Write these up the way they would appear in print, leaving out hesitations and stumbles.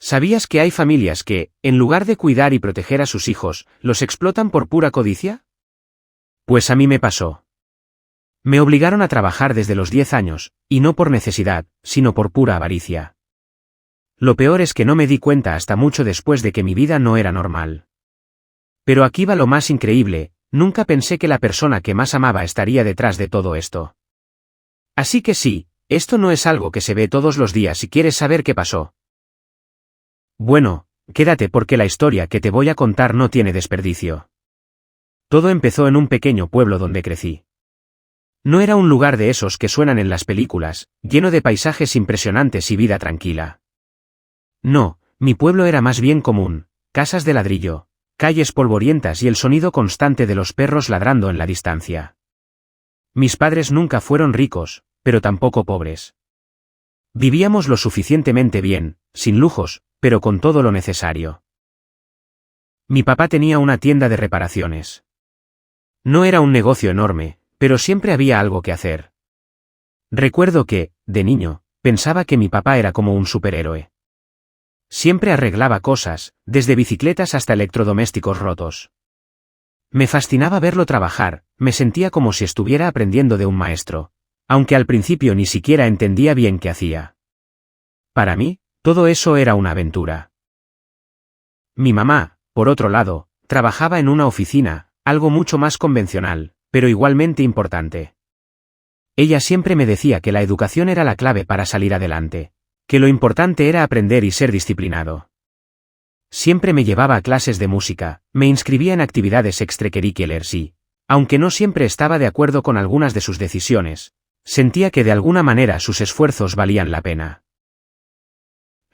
¿Sabías que hay familias que, en lugar de cuidar y proteger a sus hijos, los explotan por pura codicia? Pues a mí me pasó. Me obligaron a trabajar desde los 10 años, y no por necesidad, sino por pura avaricia. Lo peor es que no me di cuenta hasta mucho después de que mi vida no era normal. Pero aquí va lo más increíble, nunca pensé que la persona que más amaba estaría detrás de todo esto. Así que sí, esto no es algo que se ve todos los días si quieres saber qué pasó. Bueno, quédate porque la historia que te voy a contar no tiene desperdicio. Todo empezó en un pequeño pueblo donde crecí. No era un lugar de esos que suenan en las películas, lleno de paisajes impresionantes y vida tranquila. No, mi pueblo era más bien común, casas de ladrillo, calles polvorientas y el sonido constante de los perros ladrando en la distancia. Mis padres nunca fueron ricos, pero tampoco pobres. Vivíamos lo suficientemente bien, sin lujos, pero con todo lo necesario. Mi papá tenía una tienda de reparaciones. No era un negocio enorme, pero siempre había algo que hacer. Recuerdo que, de niño, pensaba que mi papá era como un superhéroe. Siempre arreglaba cosas, desde bicicletas hasta electrodomésticos rotos. Me fascinaba verlo trabajar, me sentía como si estuviera aprendiendo de un maestro, aunque al principio ni siquiera entendía bien qué hacía. Para mí, todo eso era una aventura. Mi mamá, por otro lado, trabajaba en una oficina, algo mucho más convencional, pero igualmente importante. Ella siempre me decía que la educación era la clave para salir adelante, que lo importante era aprender y ser disciplinado. Siempre me llevaba a clases de música, me inscribía en actividades extracurriculares y, aunque no siempre estaba de acuerdo con algunas de sus decisiones, sentía que de alguna manera sus esfuerzos valían la pena.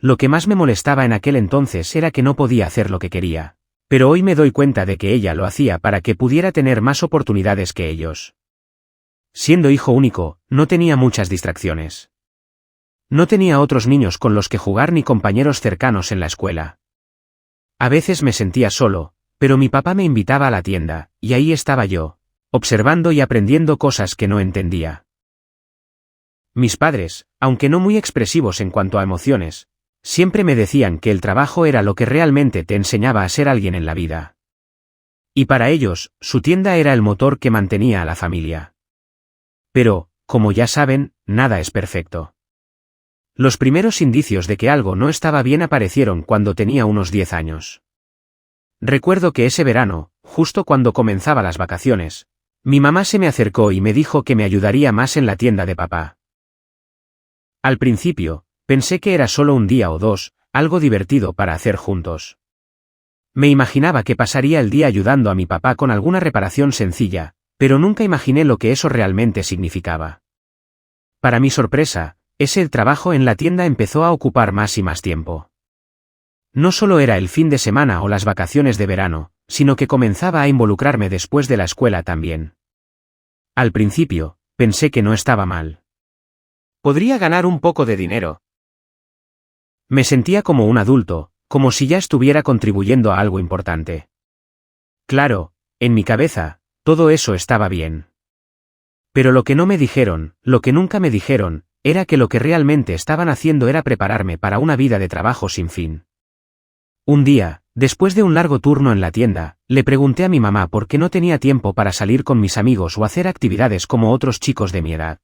Lo que más me molestaba en aquel entonces era que no podía hacer lo que quería, pero hoy me doy cuenta de que ella lo hacía para que pudiera tener más oportunidades que ellos. Siendo hijo único, no tenía muchas distracciones. No tenía otros niños con los que jugar ni compañeros cercanos en la escuela. A veces me sentía solo, pero mi papá me invitaba a la tienda, y ahí estaba yo, observando y aprendiendo cosas que no entendía. Mis padres, aunque no muy expresivos en cuanto a emociones, siempre me decían que el trabajo era lo que realmente te enseñaba a ser alguien en la vida. Y para ellos, su tienda era el motor que mantenía a la familia. Pero, como ya saben, nada es perfecto. Los primeros indicios de que algo no estaba bien aparecieron cuando tenía unos 10 años. Recuerdo que ese verano, justo cuando comenzaba las vacaciones, mi mamá se me acercó y me dijo que me ayudaría más en la tienda de papá. Al principio, pensé que era solo un día o dos, algo divertido para hacer juntos. Me imaginaba que pasaría el día ayudando a mi papá con alguna reparación sencilla, pero nunca imaginé lo que eso realmente significaba. Para mi sorpresa, ese trabajo en la tienda empezó a ocupar más y más tiempo. No solo era el fin de semana o las vacaciones de verano, sino que comenzaba a involucrarme después de la escuela también. Al principio, pensé que no estaba mal. Podría ganar un poco de dinero. Me sentía como un adulto, como si ya estuviera contribuyendo a algo importante. Claro, en mi cabeza, todo eso estaba bien. Pero lo que no me dijeron, lo que nunca me dijeron, era que lo que realmente estaban haciendo era prepararme para una vida de trabajo sin fin. Un día, después de un largo turno en la tienda, le pregunté a mi mamá por qué no tenía tiempo para salir con mis amigos o hacer actividades como otros chicos de mi edad.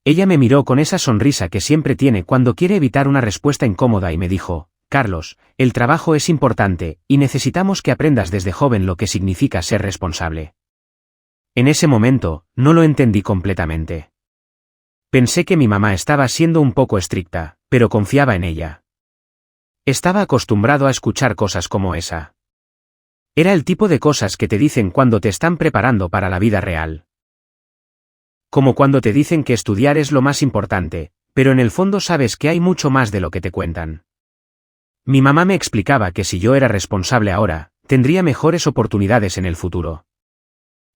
Ella me miró con esa sonrisa que siempre tiene cuando quiere evitar una respuesta incómoda y me dijo: Carlos, el trabajo es importante, y necesitamos que aprendas desde joven lo que significa ser responsable. En ese momento, no lo entendí completamente. Pensé que mi mamá estaba siendo un poco estricta, pero confiaba en ella. Estaba acostumbrado a escuchar cosas como esa. Era el tipo de cosas que te dicen cuando te están preparando para la vida real. Como cuando te dicen que estudiar es lo más importante, pero en el fondo sabes que hay mucho más de lo que te cuentan. Mi mamá me explicaba que si yo era responsable ahora, tendría mejores oportunidades en el futuro.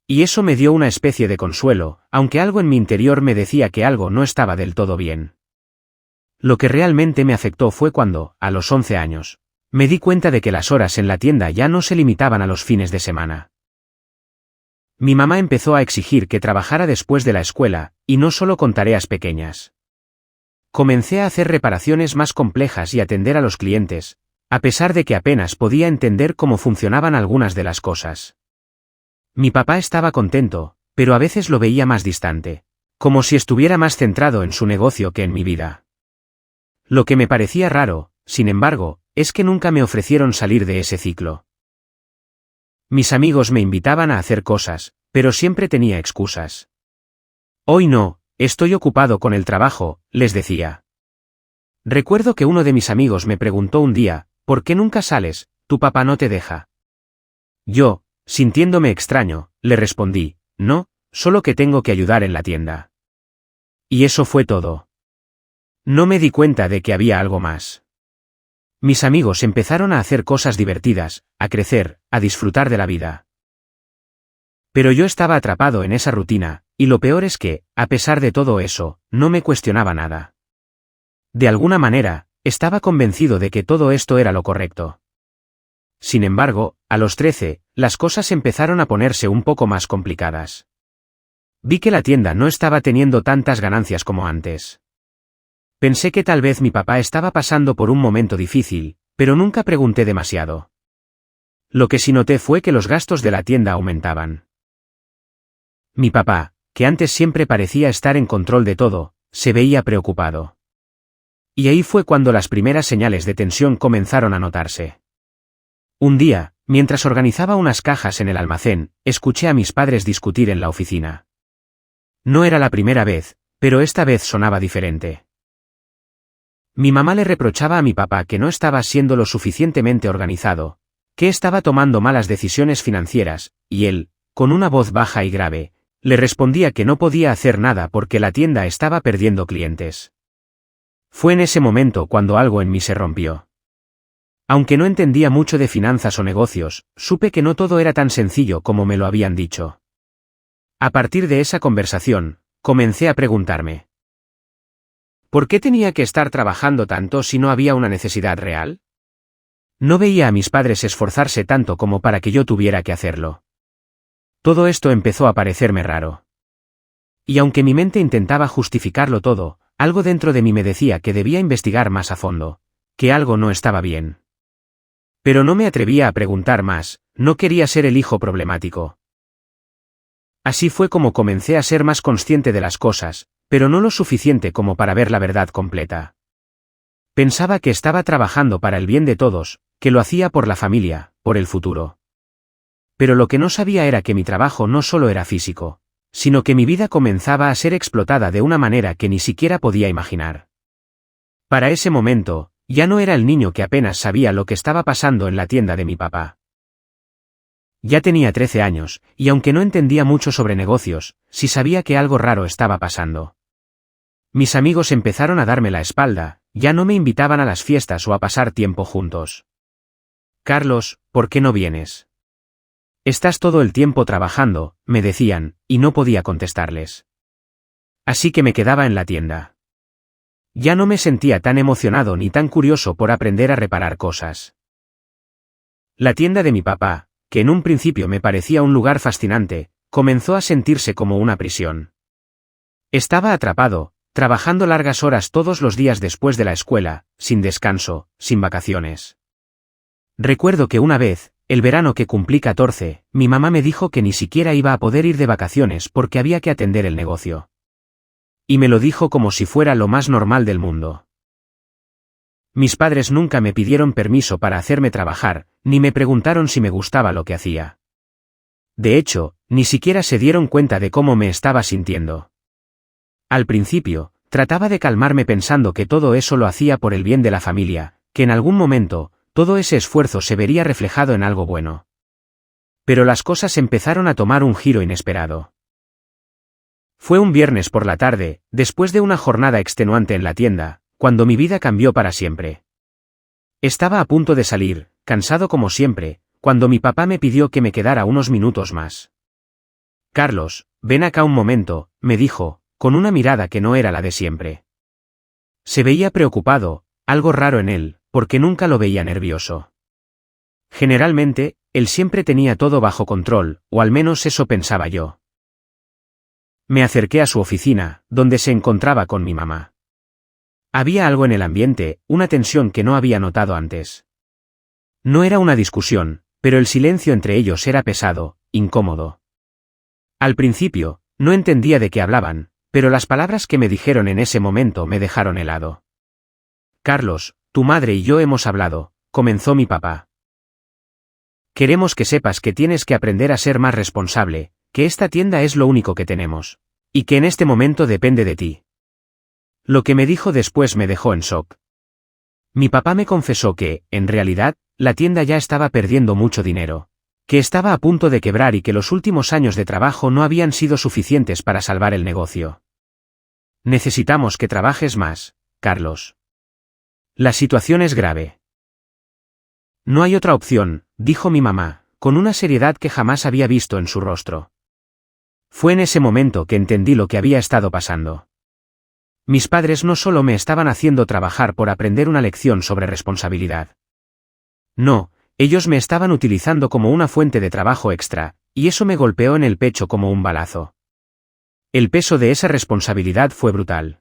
Y eso me dio una especie de consuelo, aunque algo en mi interior me decía que algo no estaba del todo bien. Lo que realmente me afectó fue cuando, a los 11 años, me di cuenta de que las horas en la tienda ya no se limitaban a los fines de semana. Mi mamá empezó a exigir que trabajara después de la escuela, y no solo con tareas pequeñas. comencé a hacer reparaciones más complejas y atender a los clientes, a pesar de que apenas podía entender cómo funcionaban algunas de las cosas. Mi papá estaba contento, pero a veces lo veía más distante, como si estuviera más centrado en su negocio que en mi vida. Lo que me parecía raro, sin embargo, es que nunca me ofrecieron salir de ese ciclo. Mis amigos me invitaban a hacer cosas, pero siempre tenía excusas. Hoy no, estoy ocupado con el trabajo, les decía. Recuerdo que uno de mis amigos me preguntó un día, ¿por qué nunca sales? ¿Tu papá no te deja? Yo, sintiéndome extraño, le respondí, no, solo que tengo que ayudar en la tienda. Y eso fue todo. No me di cuenta de que había algo más. Mis amigos empezaron a hacer cosas divertidas, a crecer, a disfrutar de la vida. Pero yo estaba atrapado en esa rutina, y lo peor es que, a pesar de todo eso, no me cuestionaba nada. De alguna manera, estaba convencido de que todo esto era lo correcto. Sin embargo, a los 13, las cosas empezaron a ponerse un poco más complicadas. Vi que la tienda no estaba teniendo tantas ganancias como antes. Pensé que tal vez mi papá estaba pasando por un momento difícil, pero nunca pregunté demasiado. Lo que sí noté fue que los gastos de la tienda aumentaban. Mi papá, que antes siempre parecía estar en control de todo, se veía preocupado. Y ahí fue cuando las primeras señales de tensión comenzaron a notarse. Un día, mientras organizaba unas cajas en el almacén, escuché a mis padres discutir en la oficina. No era la primera vez, pero esta vez sonaba diferente. Mi mamá le reprochaba a mi papá que no estaba siendo lo suficientemente organizado, que estaba tomando malas decisiones financieras, y él, con una voz baja y grave, le respondía que no podía hacer nada porque la tienda estaba perdiendo clientes. Fue en ese momento cuando algo en mí se rompió. Aunque no entendía mucho de finanzas o negocios, supe que no todo era tan sencillo como me lo habían dicho. A partir de esa conversación, comencé a preguntarme: ¿por qué tenía que estar trabajando tanto si no había una necesidad real? No veía a mis padres esforzarse tanto como para que yo tuviera que hacerlo. Todo esto empezó a parecerme raro. Y aunque mi mente intentaba justificarlo todo, algo dentro de mí me decía que debía investigar más a fondo, que algo no estaba bien. Pero no me atrevía a preguntar más, no quería ser el hijo problemático. Así fue como comencé a ser más consciente de las cosas, pero no lo suficiente como para ver la verdad completa. Pensaba que estaba trabajando para el bien de todos, que lo hacía por la familia, por el futuro. Pero lo que no sabía era que mi trabajo no solo era físico, sino que mi vida comenzaba a ser explotada de una manera que ni siquiera podía imaginar. Para ese momento, ya no era el niño que apenas sabía lo que estaba pasando en la tienda de mi papá. Ya tenía 13 años, y aunque no entendía mucho sobre negocios, sí sabía que algo raro estaba pasando. Mis amigos empezaron a darme la espalda, ya no me invitaban a las fiestas o a pasar tiempo juntos. Carlos, ¿por qué no vienes? Estás todo el tiempo trabajando, me decían, y no podía contestarles. Así que me quedaba en la tienda. Ya no me sentía tan emocionado ni tan curioso por aprender a reparar cosas. La tienda de mi papá, que en un principio me parecía un lugar fascinante, comenzó a sentirse como una prisión. Estaba atrapado, trabajando largas horas todos los días después de la escuela, sin descanso, sin vacaciones. Recuerdo que una vez, el verano que cumplí 14, mi mamá me dijo que ni siquiera iba a poder ir de vacaciones porque había que atender el negocio. Y me lo dijo como si fuera lo más normal del mundo. Mis padres nunca me pidieron permiso para hacerme trabajar, ni me preguntaron si me gustaba lo que hacía. De hecho, ni siquiera se dieron cuenta de cómo me estaba sintiendo. Al principio, trataba de calmarme pensando que todo eso lo hacía por el bien de la familia, que en algún momento, todo ese esfuerzo se vería reflejado en algo bueno. Pero las cosas empezaron a tomar un giro inesperado. Fue un viernes por la tarde, después de una jornada extenuante en la tienda, cuando mi vida cambió para siempre. Estaba a punto de salir, cansado como siempre, cuando mi papá me pidió que me quedara unos minutos más. Carlos, ven acá un momento, me dijo, con una mirada que no era la de siempre. Se veía preocupado, algo raro en él, porque nunca lo veía nervioso. Generalmente, él siempre tenía todo bajo control, o al menos eso pensaba yo. Me acerqué a su oficina, donde se encontraba con mi mamá. Había algo en el ambiente, una tensión que no había notado antes. No era una discusión, pero el silencio entre ellos era pesado, incómodo. Al principio, no entendía de qué hablaban, pero las palabras que me dijeron en ese momento me dejaron helado. Carlos, tu madre y yo hemos hablado, comenzó mi papá. Queremos que sepas que tienes que aprender a ser más responsable, que esta tienda es lo único que tenemos. Y que en este momento depende de ti. Lo que me dijo después me dejó en shock. Mi papá me confesó que, en realidad, la tienda ya estaba perdiendo mucho dinero, que estaba a punto de quebrar y que los últimos años de trabajo no habían sido suficientes para salvar el negocio. Necesitamos que trabajes más, Carlos. La situación es grave. No hay otra opción, dijo mi mamá, con una seriedad que jamás había visto en su rostro. Fue en ese momento que entendí lo que había estado pasando. Mis padres no solo me estaban haciendo trabajar por aprender una lección sobre responsabilidad. No, ellos me estaban utilizando como una fuente de trabajo extra, y eso me golpeó en el pecho como un balazo. El peso de esa responsabilidad fue brutal.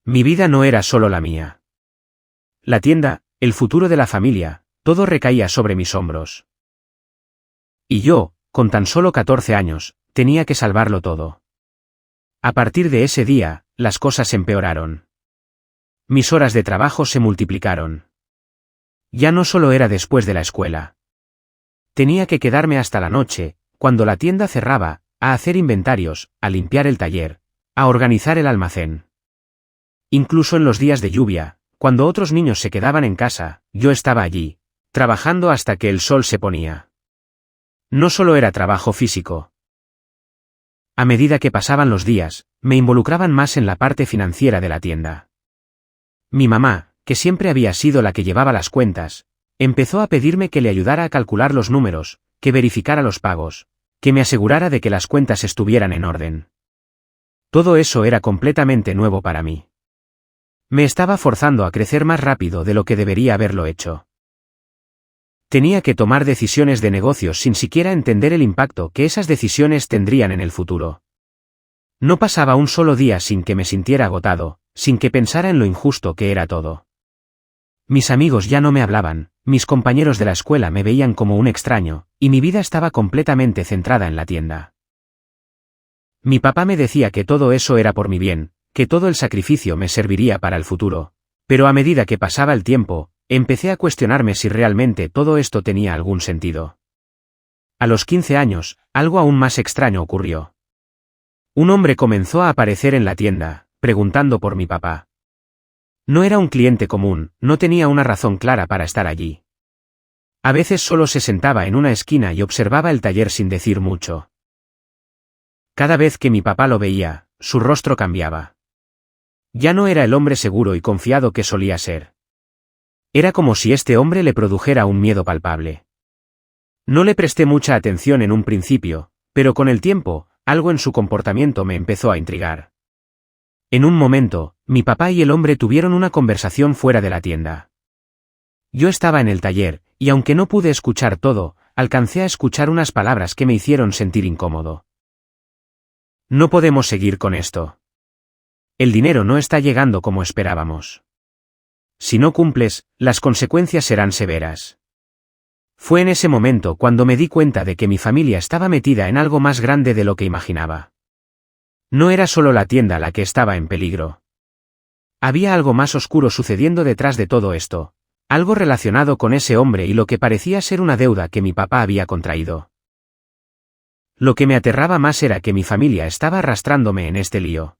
Mi vida no era solo la mía. La tienda, el futuro de la familia, todo recaía sobre mis hombros. Y yo, con tan solo 14 años, tenía que salvarlo todo. A partir de ese día, las cosas empeoraron. Mis horas de trabajo se multiplicaron. Ya no solo era después de la escuela. Tenía que quedarme hasta la noche, cuando la tienda cerraba, a hacer inventarios, a limpiar el taller, a organizar el almacén. Incluso en los días de lluvia, cuando otros niños se quedaban en casa, yo estaba allí, trabajando hasta que el sol se ponía. No solo era trabajo físico. A medida que pasaban los días, me involucraban más en la parte financiera de la tienda. Mi mamá, que siempre había sido la que llevaba las cuentas, empezó a pedirme que le ayudara a calcular los números, que verificara los pagos, que me asegurara de que las cuentas estuvieran en orden. Todo eso era completamente nuevo para mí. Me estaba forzando a crecer más rápido de lo que debería haberlo hecho. Tenía que tomar decisiones de negocios sin siquiera entender el impacto que esas decisiones tendrían en el futuro. No pasaba un solo día sin que me sintiera agotado, sin que pensara en lo injusto que era todo. Mis amigos ya no me hablaban, mis compañeros de la escuela me veían como un extraño, y mi vida estaba completamente centrada en la tienda. Mi papá me decía que todo eso era por mi bien, que todo el sacrificio me serviría para el futuro, pero a medida que pasaba el tiempo, empecé a cuestionarme si realmente todo esto tenía algún sentido. A los 15 años, algo aún más extraño ocurrió. Un hombre comenzó a aparecer en la tienda, preguntando por mi papá. No era un cliente común, no tenía una razón clara para estar allí. A veces solo se sentaba en una esquina y observaba el taller sin decir mucho. Cada vez que mi papá lo veía, su rostro cambiaba. Ya no era el hombre seguro y confiado que solía ser. Era como si este hombre le produjera un miedo palpable. No le presté mucha atención en un principio, pero con el tiempo, algo en su comportamiento me empezó a intrigar. En un momento, mi papá y el hombre tuvieron una conversación fuera de la tienda. Yo estaba en el taller, y aunque no pude escuchar todo, alcancé a escuchar unas palabras que me hicieron sentir incómodo. No podemos seguir con esto. El dinero no está llegando como esperábamos. Si no cumples, las consecuencias serán severas. Fue en ese momento cuando me di cuenta de que mi familia estaba metida en algo más grande de lo que imaginaba. No era solo la tienda la que estaba en peligro. Había algo más oscuro sucediendo detrás de todo esto, algo relacionado con ese hombre y lo que parecía ser una deuda que mi papá había contraído. Lo que me aterraba más era que mi familia estaba arrastrándome en este lío.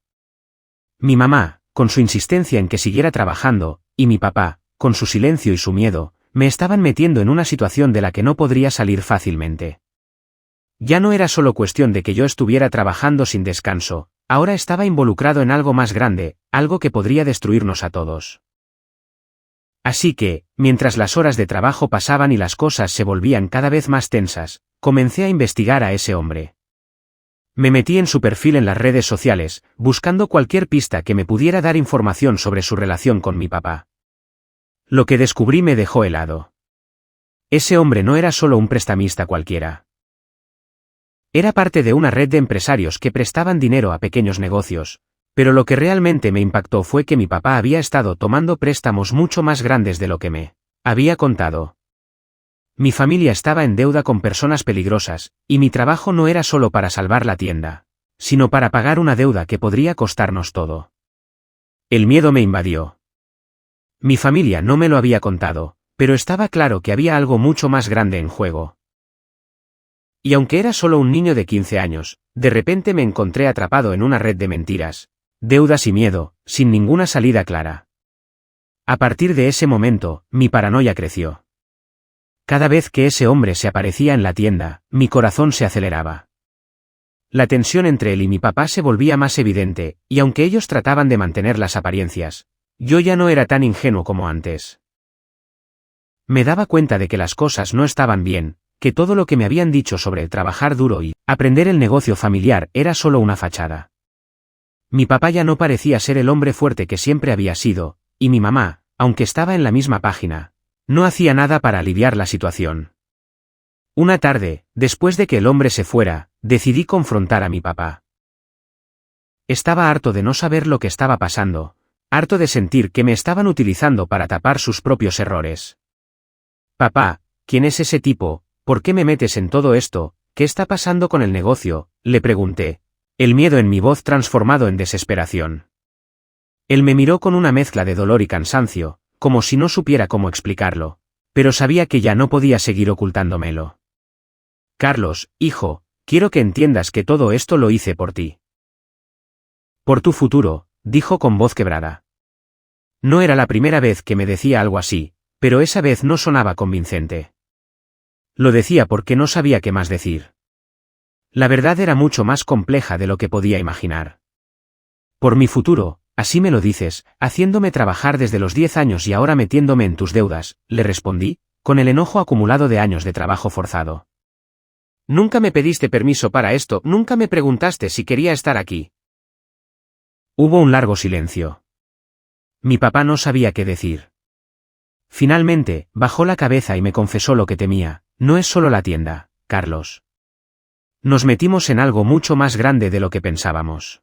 Mi mamá, con su insistencia en que siguiera trabajando, y mi papá, con su silencio y su miedo, me estaban metiendo en una situación de la que no podría salir fácilmente. Ya no era solo cuestión de que yo estuviera trabajando sin descanso, ahora estaba involucrado en algo más grande, algo que podría destruirnos a todos. Así que, mientras las horas de trabajo pasaban y las cosas se volvían cada vez más tensas, comencé a investigar a ese hombre. Me metí en su perfil en las redes sociales, buscando cualquier pista que me pudiera dar información sobre su relación con mi papá. Lo que descubrí me dejó helado. Ese hombre no era solo un prestamista cualquiera. Era parte de una red de empresarios que prestaban dinero a pequeños negocios, Pero lo que realmente me impactó fue que mi papá había estado tomando préstamos mucho más grandes de lo que me había contado. Mi familia estaba en deuda con personas peligrosas, y mi trabajo no era solo para salvar la tienda, sino para pagar una deuda que podría costarnos todo. El miedo me invadió. Mi familia no me lo había contado, pero estaba claro que había algo mucho más grande en juego. Y aunque era solo un niño de 15 años, de repente me encontré atrapado en una red de mentiras, deudas y miedo, sin ninguna salida clara. A partir de ese momento, mi paranoia creció. Cada vez que ese hombre se aparecía en la tienda, mi corazón se aceleraba. La tensión entre él y mi papá se volvía más evidente, y aunque ellos trataban de mantener las apariencias, yo ya no era tan ingenuo como antes. Me daba cuenta de que las cosas no estaban bien, que todo lo que me habían dicho sobre trabajar duro y aprender el negocio familiar era solo una fachada. Mi papá ya no parecía ser el hombre fuerte que siempre había sido, y mi mamá, aunque estaba en la misma página, no hacía nada para aliviar la situación. Una tarde, después de que el hombre se fuera, decidí confrontar a mi papá. Estaba harto de no saber lo que estaba pasando, harto de sentir que me estaban utilizando para tapar sus propios errores. Papá, ¿quién es ese tipo? ¿Por qué me metes en todo esto? ¿Qué está pasando con el negocio?, le pregunté, el miedo en mi voz transformado en desesperación. Él me miró con una mezcla de dolor y cansancio, como si no supiera cómo explicarlo, pero sabía que ya no podía seguir ocultándomelo. Carlos, hijo, quiero que entiendas que todo esto lo hice por ti. Por tu futuro, dijo con voz quebrada. No era la primera vez que me decía algo así, pero esa vez no sonaba convincente. Lo decía porque no sabía qué más decir. La verdad era mucho más compleja de lo que podía imaginar. Por mi futuro, así me lo dices, haciéndome trabajar desde los 10 años y ahora metiéndome en tus deudas, le respondí, con el enojo acumulado de años de trabajo forzado. Nunca me pediste permiso para esto, nunca me preguntaste si quería estar aquí. Hubo un largo silencio. Mi papá no sabía qué decir. Finalmente, bajó la cabeza y me confesó lo que temía, no es solo la tienda, Carlos. Nos metimos en algo mucho más grande de lo que pensábamos.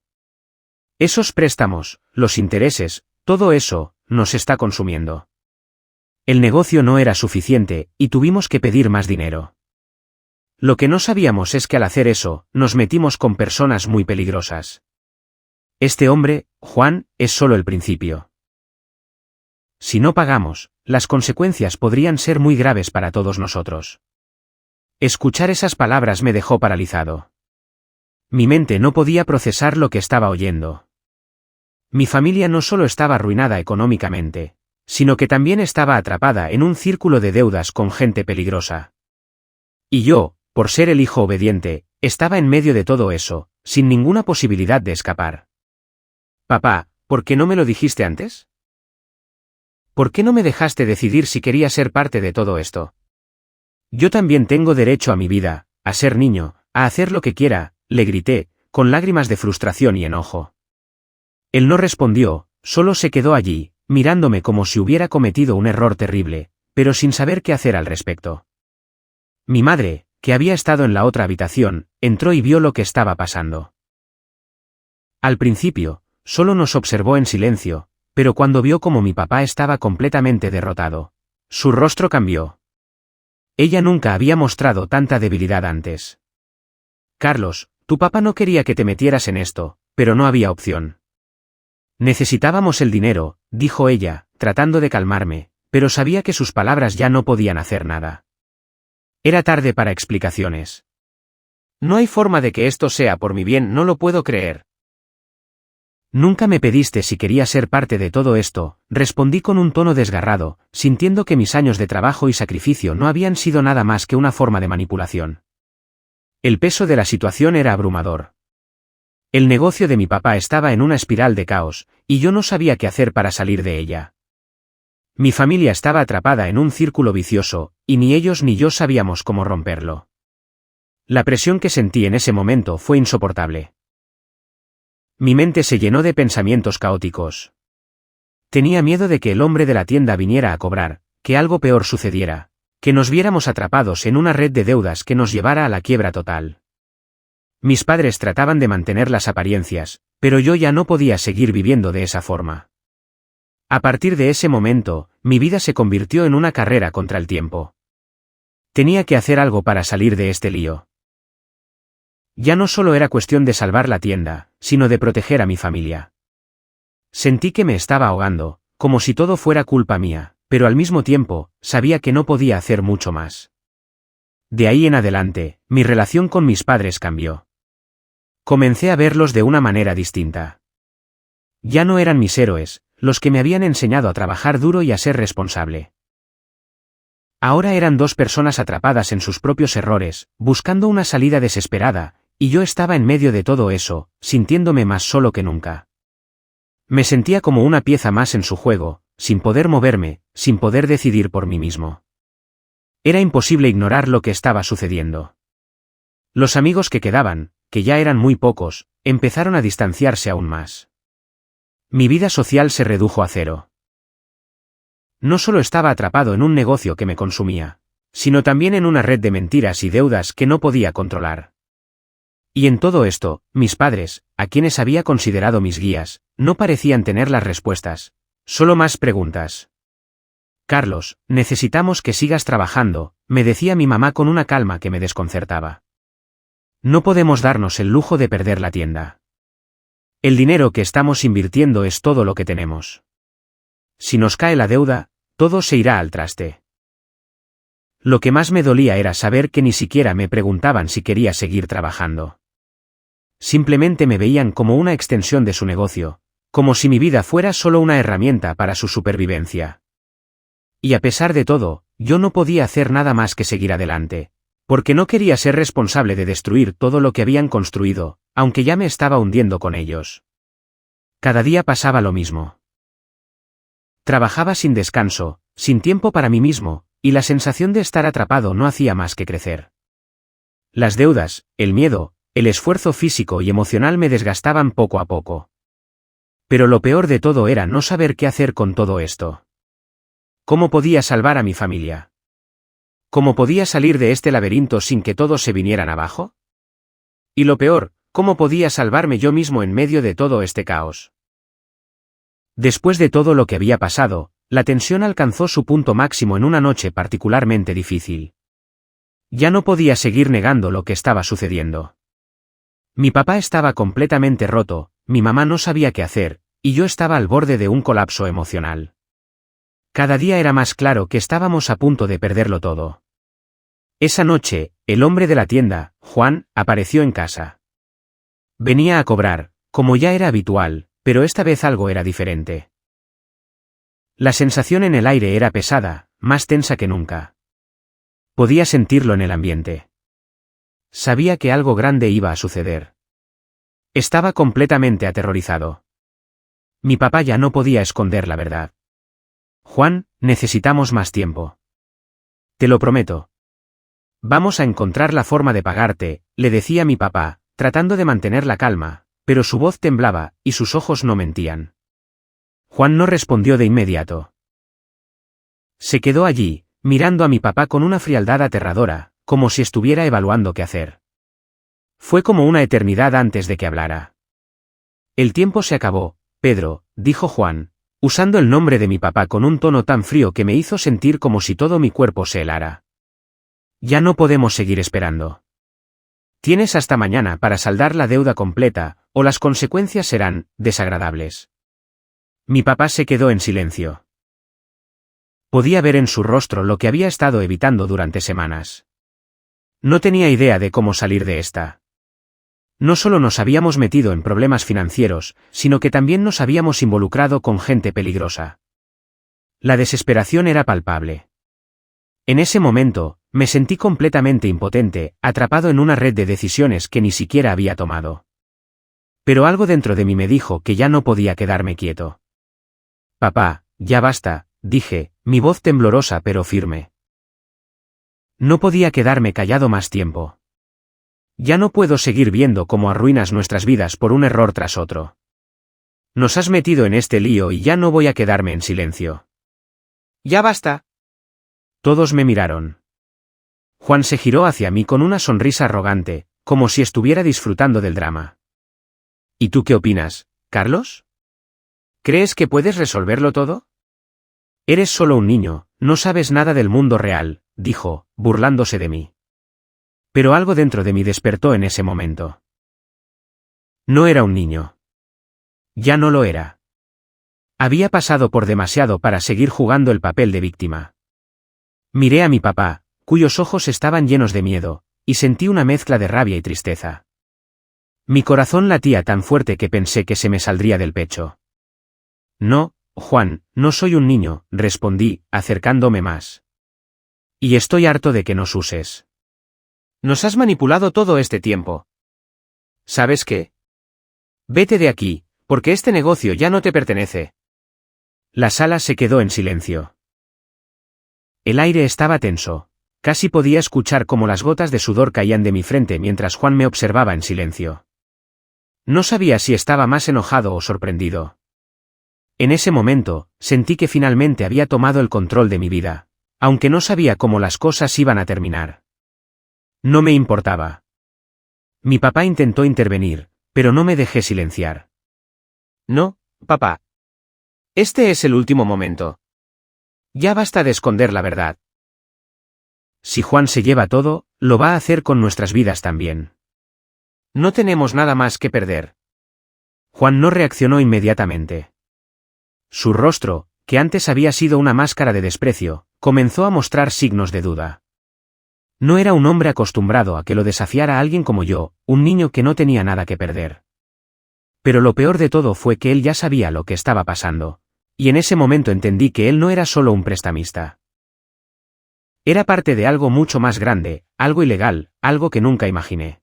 Esos préstamos, los intereses, todo eso, nos está consumiendo. El negocio no era suficiente, y tuvimos que pedir más dinero. Lo que no sabíamos es que al hacer eso, nos metimos con personas muy peligrosas. Este hombre, Juan, es solo el principio. Si no pagamos, las consecuencias podrían ser muy graves para todos nosotros. Escuchar esas palabras me dejó paralizado. Mi mente no podía procesar lo que estaba oyendo. Mi familia no solo estaba arruinada económicamente, sino que también estaba atrapada en un círculo de deudas con gente peligrosa. Y yo, por ser el hijo obediente, estaba en medio de todo eso, sin ninguna posibilidad de escapar. Papá, ¿por qué no me lo dijiste antes? ¿Por qué no me dejaste decidir si quería ser parte de todo esto? Yo también tengo derecho a mi vida, a ser niño, a hacer lo que quiera, le grité, con lágrimas de frustración y enojo. Él no respondió, solo se quedó allí, mirándome como si hubiera cometido un error terrible, pero sin saber qué hacer al respecto. Mi madre, que había estado en la otra habitación, entró y vio lo que estaba pasando. Al principio, solo nos observó en silencio, pero cuando vio cómo mi papá estaba completamente derrotado, su rostro cambió. Ella nunca había mostrado tanta debilidad antes. Carlos, tu papá no quería que te metieras en esto, pero no había opción. Necesitábamos el dinero, dijo ella, tratando de calmarme, pero sabía que sus palabras ya no podían hacer nada. Era tarde para explicaciones. No hay forma de que esto sea por mi bien, no lo puedo creer. Nunca me pediste si quería ser parte de todo esto, respondí con un tono desgarrado, sintiendo que mis años de trabajo y sacrificio no habían sido nada más que una forma de manipulación. El peso de la situación era abrumador. El negocio de mi papá estaba en una espiral de caos, y yo no sabía qué hacer para salir de ella. Mi familia estaba atrapada en un círculo vicioso, y ni ellos ni yo sabíamos cómo romperlo. La presión que sentí en ese momento fue insoportable. Mi mente se llenó de pensamientos caóticos. Tenía miedo de que el hombre de la tienda viniera a cobrar, que algo peor sucediera, que nos viéramos atrapados en una red de deudas que nos llevara a la quiebra total. Mis padres trataban de mantener las apariencias, pero yo ya no podía seguir viviendo de esa forma. A partir de ese momento, mi vida se convirtió en una carrera contra el tiempo. Tenía que hacer algo para salir de este lío. Ya no solo era cuestión de salvar la tienda, sino de proteger a mi familia. Sentí que me estaba ahogando, como si todo fuera culpa mía, pero al mismo tiempo, sabía que no podía hacer mucho más. De ahí en adelante, mi relación con mis padres cambió. Comencé a verlos de una manera distinta. Ya no eran mis héroes, los que me habían enseñado a trabajar duro y a ser responsable. Ahora eran dos personas atrapadas en sus propios errores, buscando una salida desesperada, y yo estaba en medio de todo eso, sintiéndome más solo que nunca. Me sentía como una pieza más en su juego, sin poder moverme, sin poder decidir por mí mismo. Era imposible ignorar lo que estaba sucediendo. Los amigos que quedaban, que ya eran muy pocos, empezaron a distanciarse aún más. Mi vida social se redujo a cero. No solo estaba atrapado en un negocio que me consumía, sino también en una red de mentiras y deudas que no podía controlar. Y en todo esto, mis padres, a quienes había considerado mis guías, no parecían tener las respuestas, solo más preguntas. Carlos, necesitamos que sigas trabajando, me decía mi mamá con una calma que me desconcertaba. No podemos darnos el lujo de perder la tienda. El dinero que estamos invirtiendo es todo lo que tenemos. Si nos cae la deuda, todo se irá al traste. Lo que más me dolía era saber que ni siquiera me preguntaban si quería seguir trabajando. Simplemente me veían como una extensión de su negocio, como si mi vida fuera solo una herramienta para su supervivencia. Y a pesar de todo, yo no podía hacer nada más que seguir adelante, porque no quería ser responsable de destruir todo lo que habían construido, aunque ya me estaba hundiendo con ellos. Cada día pasaba lo mismo. Trabajaba sin descanso, sin tiempo para mí mismo, y la sensación de estar atrapado no hacía más que crecer. Las deudas, el miedo, el esfuerzo físico y emocional me desgastaban poco a poco. Pero lo peor de todo era no saber qué hacer con todo esto. ¿Cómo podía salvar a mi familia? ¿Cómo podía salir de este laberinto sin que todos se vinieran abajo? Y lo peor, ¿cómo podía salvarme yo mismo en medio de todo este caos? Después de todo lo que había pasado, la tensión alcanzó su punto máximo en una noche particularmente difícil. Ya no podía seguir negando lo que estaba sucediendo. Mi papá estaba completamente roto, mi mamá no sabía qué hacer, y yo estaba al borde de un colapso emocional. Cada día era más claro que estábamos a punto de perderlo todo. Esa noche, el hombre de la tienda, Juan, apareció en casa. Venía a cobrar, como ya era habitual, pero esta vez algo era diferente. La sensación en el aire era pesada, más tensa que nunca. Podía sentirlo en el ambiente. Sabía que algo grande iba a suceder. Estaba completamente aterrorizado. Mi papá ya no podía esconder la verdad. Juan, necesitamos más tiempo. Te lo prometo. Vamos a encontrar la forma de pagarte, le decía mi papá, tratando de mantener la calma, pero su voz temblaba, y sus ojos no mentían. Juan no respondió de inmediato. Se quedó allí, mirando a mi papá con una frialdad aterradora, como si estuviera evaluando qué hacer. Fue como una eternidad antes de que hablara. El tiempo se acabó, Pedro, dijo Juan, usando el nombre de mi papá con un tono tan frío que me hizo sentir como si todo mi cuerpo se helara. Ya no podemos seguir esperando. Tienes hasta mañana para saldar la deuda completa, o las consecuencias serán desagradables. Mi papá se quedó en silencio. Podía ver en su rostro lo que había estado evitando durante semanas. No tenía idea de cómo salir de esta. No solo nos habíamos metido en problemas financieros, sino que también nos habíamos involucrado con gente peligrosa. La desesperación era palpable. En ese momento, me sentí completamente impotente, atrapado en una red de decisiones que ni siquiera había tomado. Pero algo dentro de mí me dijo que ya no podía quedarme quieto. Papá, ya basta, dije, mi voz temblorosa pero firme. No podía quedarme callado más tiempo. Ya no puedo seguir viendo cómo arruinas nuestras vidas por un error tras otro. Nos has metido en este lío y ya no voy a quedarme en silencio. Ya basta. Todos me miraron. Juan se giró hacia mí con una sonrisa arrogante, como si estuviera disfrutando del drama. ¿Y tú qué opinas, Carlos? ¿Crees que puedes resolverlo todo? Eres solo un niño, no sabes nada del mundo real, dijo, burlándose de mí. Pero algo dentro de mí despertó en ese momento. No era un niño. Ya no lo era. Había pasado por demasiado para seguir jugando el papel de víctima. Miré a mi papá, cuyos ojos estaban llenos de miedo, y sentí una mezcla de rabia y tristeza. Mi corazón latía tan fuerte que pensé que se me saldría del pecho. No, Juan, no soy un niño, respondí, acercándome más. Y estoy harto de que nos uses. Nos has manipulado todo este tiempo. ¿Sabes qué? Vete de aquí, porque este negocio ya no te pertenece. La sala se quedó en silencio. El aire estaba tenso. Casi podía escuchar cómo las gotas de sudor caían de mi frente mientras Juan me observaba en silencio. No sabía si estaba más enojado o sorprendido. En ese momento, sentí que finalmente había tomado el control de mi vida, aunque no sabía cómo las cosas iban a terminar. No me importaba. Mi papá intentó intervenir, pero no me dejé silenciar. No, papá. Este es el último momento. Ya basta de esconder la verdad. Si Juan se lleva todo, lo va a hacer con nuestras vidas también. No tenemos nada más que perder. Juan no reaccionó inmediatamente. Su rostro, que antes había sido una máscara de desprecio, comenzó a mostrar signos de duda. No era un hombre acostumbrado a que lo desafiara alguien como yo, un niño que no tenía nada que perder. Pero lo peor de todo fue que él ya sabía lo que estaba pasando, y en ese momento entendí que él no era solo un prestamista. Era parte de algo mucho más grande, algo ilegal, algo que nunca imaginé.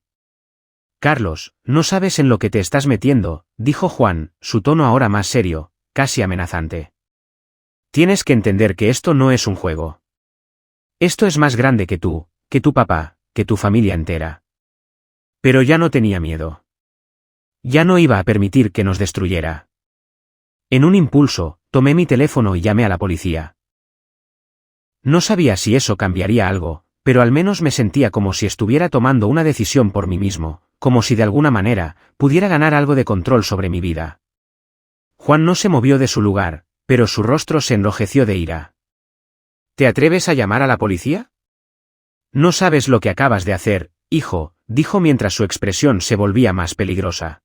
Carlos, no sabes en lo que te estás metiendo, dijo Juan, su tono ahora más serio, casi amenazante. Tienes que entender que esto no es un juego. Esto es más grande que tú, que tu papá, que tu familia entera. Pero ya no tenía miedo. Ya no iba a permitir que nos destruyera. En un impulso, tomé mi teléfono y llamé a la policía. No sabía si eso cambiaría algo, pero al menos me sentía como si estuviera tomando una decisión por mí mismo, como si de alguna manera pudiera ganar algo de control sobre mi vida. Juan no se movió de su lugar, pero su rostro se enrojeció de ira. ¿Te atreves a llamar a la policía? No sabes lo que acabas de hacer, hijo, dijo mientras su expresión se volvía más peligrosa.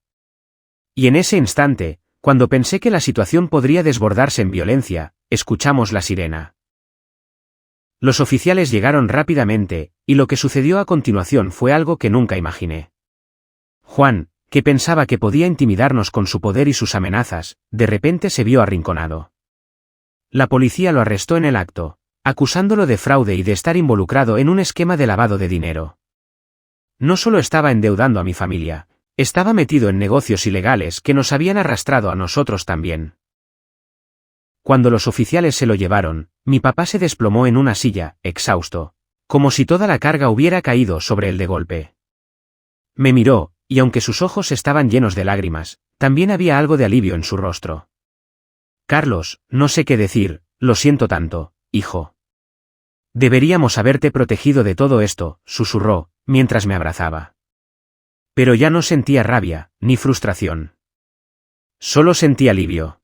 Y en ese instante, cuando pensé que la situación podría desbordarse en violencia, escuchamos la sirena. Los oficiales llegaron rápidamente, y lo que sucedió a continuación fue algo que nunca imaginé. Juan, que pensaba que podía intimidarnos con su poder y sus amenazas, de repente se vio arrinconado. La policía lo arrestó en el acto, acusándolo de fraude y de estar involucrado en un esquema de lavado de dinero. No solo estaba endeudando a mi familia, estaba metido en negocios ilegales que nos habían arrastrado a nosotros también. Cuando los oficiales se lo llevaron, mi papá se desplomó en una silla, exhausto, como si toda la carga hubiera caído sobre él de golpe. Me miró, y aunque sus ojos estaban llenos de lágrimas, también había algo de alivio en su rostro. Carlos, no sé qué decir, lo siento tanto, hijo. Deberíamos haberte protegido de todo esto, susurró, mientras me abrazaba. Pero ya no sentía rabia, ni frustración. Solo sentí alivio.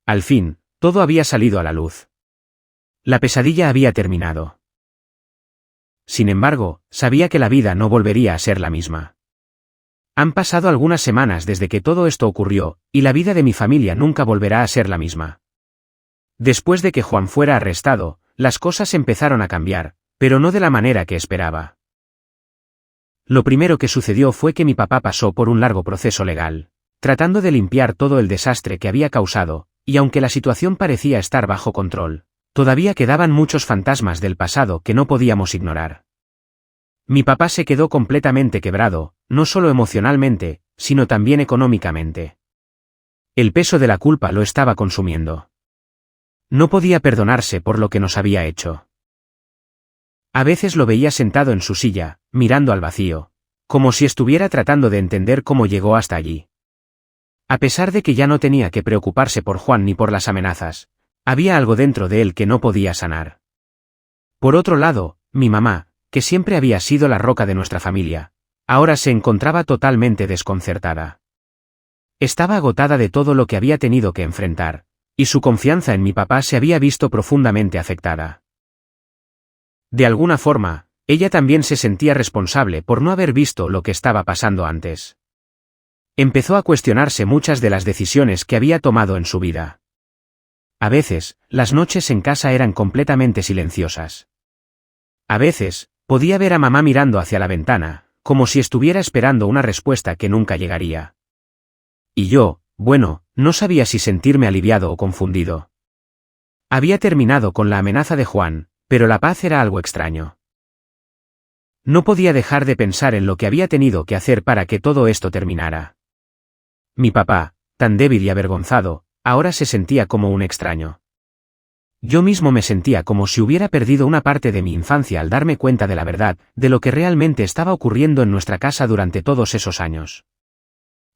Al fin, todo había salido a la luz. La pesadilla había terminado. Sin embargo, sabía que la vida no volvería a ser la misma. Han pasado algunas semanas desde que todo esto ocurrió, y la vida de mi familia nunca volverá a ser la misma. Después de que Juan fuera arrestado, las cosas empezaron a cambiar, pero no de la manera que esperaba. Lo primero que sucedió fue que mi papá pasó por un largo proceso legal, tratando de limpiar todo el desastre que había causado, y aunque la situación parecía estar bajo control, todavía quedaban muchos fantasmas del pasado que no podíamos ignorar. Mi papá se quedó completamente quebrado, no solo emocionalmente, sino también económicamente. El peso de la culpa lo estaba consumiendo. No podía perdonarse por lo que nos había hecho. A veces lo veía sentado en su silla, mirando al vacío, como si estuviera tratando de entender cómo llegó hasta allí. A pesar de que ya no tenía que preocuparse por Juan ni por las amenazas, había algo dentro de él que no podía sanar. Por otro lado, mi mamá, que siempre había sido la roca de nuestra familia, ahora se encontraba totalmente desconcertada. Estaba agotada de todo lo que había tenido que enfrentar, y su confianza en mi papá se había visto profundamente afectada. De alguna forma, ella también se sentía responsable por no haber visto lo que estaba pasando antes. Empezó a cuestionarse muchas de las decisiones que había tomado en su vida. A veces, las noches en casa eran completamente silenciosas. A veces, podía ver a mamá mirando hacia la ventana, como si estuviera esperando una respuesta que nunca llegaría. Y yo, bueno, no sabía si sentirme aliviado o confundido. Había terminado con la amenaza de Juan, pero la paz era algo extraño. No podía dejar de pensar en lo que había tenido que hacer para que todo esto terminara. Mi papá, tan débil y avergonzado, ahora se sentía como un extraño. Yo mismo me sentía como si hubiera perdido una parte de mi infancia al darme cuenta de la verdad, de lo que realmente estaba ocurriendo en nuestra casa durante todos esos años.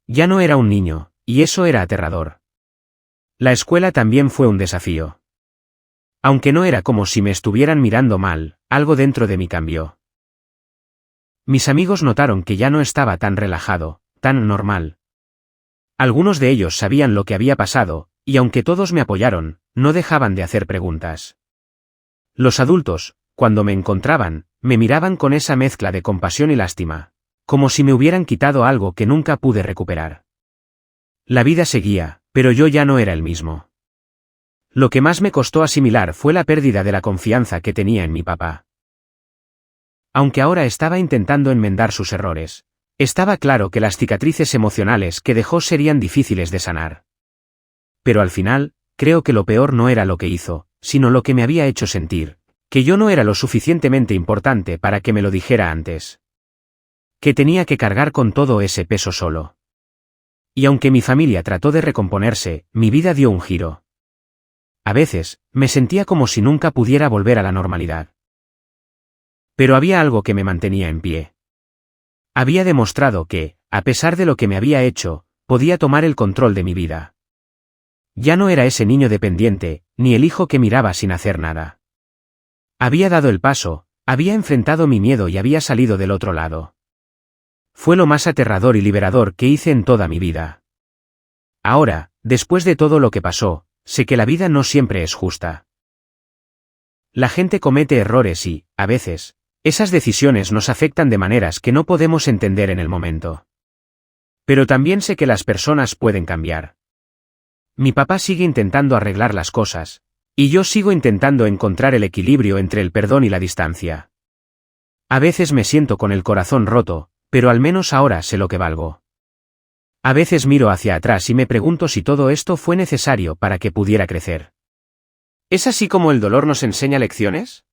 Ya no era un niño, y eso era aterrador. La escuela también fue un desafío. Aunque no era como si me estuvieran mirando mal, algo dentro de mí cambió. Mis amigos notaron que ya no estaba tan relajado, tan normal. Algunos de ellos sabían lo que había pasado, y aunque todos me apoyaron, no dejaban de hacer preguntas. Los adultos, cuando me encontraban, me miraban con esa mezcla de compasión y lástima, como si me hubieran quitado algo que nunca pude recuperar. La vida seguía, pero yo ya no era el mismo. Lo que más me costó asimilar fue la pérdida de la confianza que tenía en mi papá. Aunque ahora estaba intentando enmendar sus errores, estaba claro que las cicatrices emocionales que dejó serían difíciles de sanar. Pero al final, creo que lo peor no era lo que hizo, sino lo que me había hecho sentir, que yo no era lo suficientemente importante para que me lo dijera antes. Que tenía que cargar con todo ese peso solo. Y aunque mi familia trató de recomponerse, mi vida dio un giro. A veces, me sentía como si nunca pudiera volver a la normalidad. Pero había algo que me mantenía en pie. Había demostrado que, a pesar de lo que me había hecho, podía tomar el control de mi vida. Ya no era ese niño dependiente, ni el hijo que miraba sin hacer nada. Había dado el paso, había enfrentado mi miedo y había salido del otro lado. Fue lo más aterrador y liberador que hice en toda mi vida. Ahora, después de todo lo que pasó, sé que la vida no siempre es justa. La gente comete errores y, a veces, esas decisiones nos afectan de maneras que no podemos entender en el momento. Pero también sé que las personas pueden cambiar. Mi papá sigue intentando arreglar las cosas, y yo sigo intentando encontrar el equilibrio entre el perdón y la distancia. A veces me siento con el corazón roto, pero al menos ahora sé lo que valgo. A veces miro hacia atrás y me pregunto si todo esto fue necesario para que pudiera crecer. ¿Es así como el dolor nos enseña lecciones?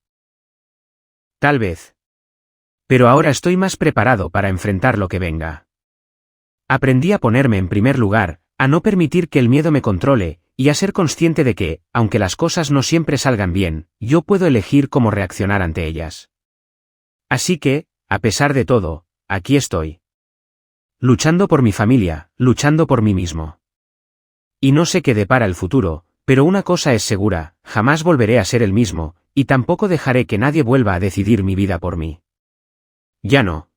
Tal vez. Pero ahora estoy más preparado para enfrentar lo que venga. Aprendí a ponerme en primer lugar, a no permitir que el miedo me controle, y a ser consciente de que, aunque las cosas no siempre salgan bien, yo puedo elegir cómo reaccionar ante ellas. Así que, a pesar de todo, aquí estoy. Luchando por mi familia, luchando por mí mismo. Y no sé qué depara el futuro, pero una cosa es segura, jamás volveré a ser el mismo, y tampoco dejaré que nadie vuelva a decidir mi vida por mí. Ya no.